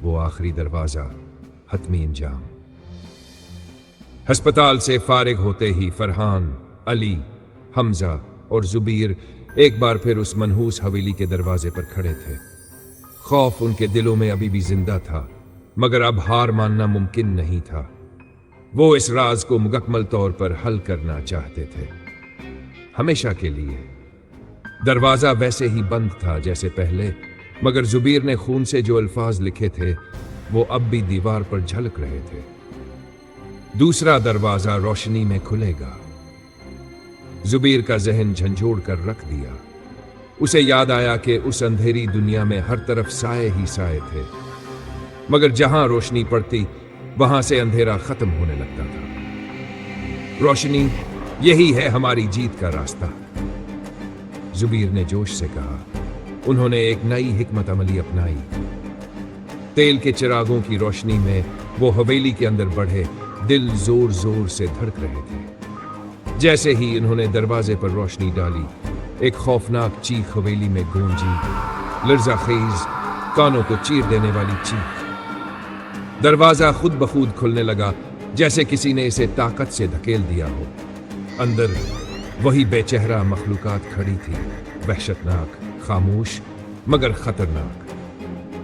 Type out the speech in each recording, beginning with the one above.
وہ آخری دروازہ، حتمی انجام۔ ہسپتال سے فارغ ہوتے ہی فرحان، علی، حمزہ اور زبیر ایک بار پھر اس منحوس حویلی کے دروازے پر کھڑے تھے۔ خوف ان کے دلوں میں ابھی بھی زندہ تھا، مگر اب ہار ماننا ممکن نہیں تھا۔ وہ اس راز کو مکمل طور پر حل کرنا چاہتے تھے، ہمیشہ کے لیے۔ دروازہ ویسے ہی بند تھا جیسے پہلے، مگر زبیر نے خون سے جو الفاظ لکھے تھے وہ اب بھی دیوار پر جھلک رہے تھے۔ دوسرا دروازہ روشنی میں کھلے گا۔ زبیر کا ذہن جھنجھوڑ کر رکھ دیا۔ اسے یاد آیا کہ اس اندھیری دنیا میں ہر طرف سائے ہی سائے تھے، مگر جہاں روشنی پڑتی وہاں سے اندھیرا ختم ہونے لگتا تھا۔ روشنی، یہی ہے ہماری جیت کا راستہ، زبیر نے جوش سے کہا۔ انہوں نے ایک نئی حکمت عملی اپنائی۔ تیل کے چراغوں کی روشنی میں وہ حویلی کے اندر بڑھے، دل زور زور سے دھڑک رہے تھے۔ جیسے ہی انہوں نے دروازے پر روشنی ڈالی، ایک خوفناک چیخ حویلی میں گونجی، لرزہ خیز، کانوں کو چیر دینے والی چیخ۔ دروازہ خود بخود کھلنے لگا، جیسے کسی نے اسے طاقت سے دھکیل دیا ہو۔ اندر وہی بے چہرہ مخلوقات کھڑی تھی، وحشتناک، خاموش مگر خطرناک۔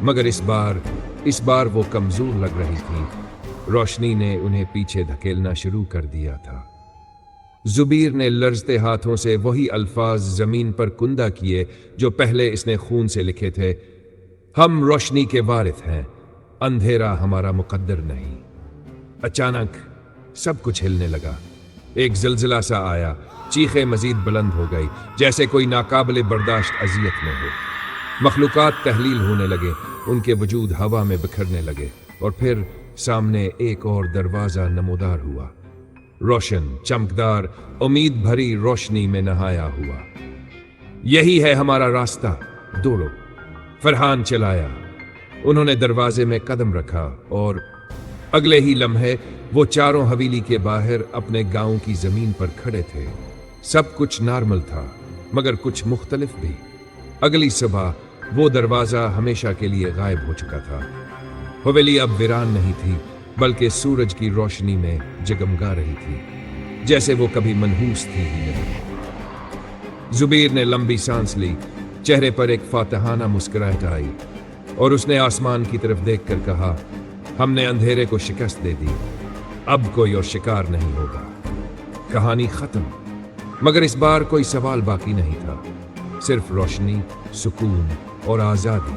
مگر اس بار وہ کمزور لگ رہی تھی۔ روشنی نے انہیں پیچھے دھکیلنا شروع کر دیا تھا۔ زبیر نے لرزتے ہاتھوں سے وہی الفاظ زمین پر کندہ کیے جو پہلے اس نے خون سے لکھے تھے، ہم روشنی کے وارث ہیں، اندھیرا ہمارا مقدر نہیں۔ اچانک سب کچھ ہلنے لگا، ایک زلزلہ سا آیا، چیخیں مزید بلند ہو گئی، جیسے کوئی ناقابل برداشت اذیت میں ہو۔ مخلوقات تحلیل ہونے لگے، ان کے وجود ہوا میں بکھرنے لگے، اور پھر سامنے ایک اور دروازہ نمودار ہوا، روشن، چمکدار، امید بھری روشنی میں نہایا ہوا۔ یہی ہے ہمارا راستہ، دوڑو، فرحان چلایا۔ انہوں نے دروازے میں قدم رکھا اور اگلے ہی لمحے وہ چاروں حویلی کے باہر اپنے گاؤں کی زمین پر کھڑے تھے۔ سب کچھ نارمل تھا، مگر کچھ مختلف بھی۔ اگلی صبح وہ دروازہ ہمیشہ کے لیے غائب ہو چکا تھا۔ حویلی اب ویران نہیں تھی، بلکہ سورج کی روشنی میں جگمگا رہی تھی، جیسے وہ کبھی منحوس تھی ہی نہیں۔ زبیر نے لمبی سانس لی، چہرے پر ایک فاتحانہ مسکراہٹ آئی، اور اس نے آسمان کی طرف دیکھ کر کہا، ہم نے اندھیرے کو شکست دے دی، اب کوئی اور شکار نہیں ہوگا۔ کہانی ختم، مگر اس بار کوئی سوال باقی نہیں تھا، صرف روشنی، سکون اور آزادی۔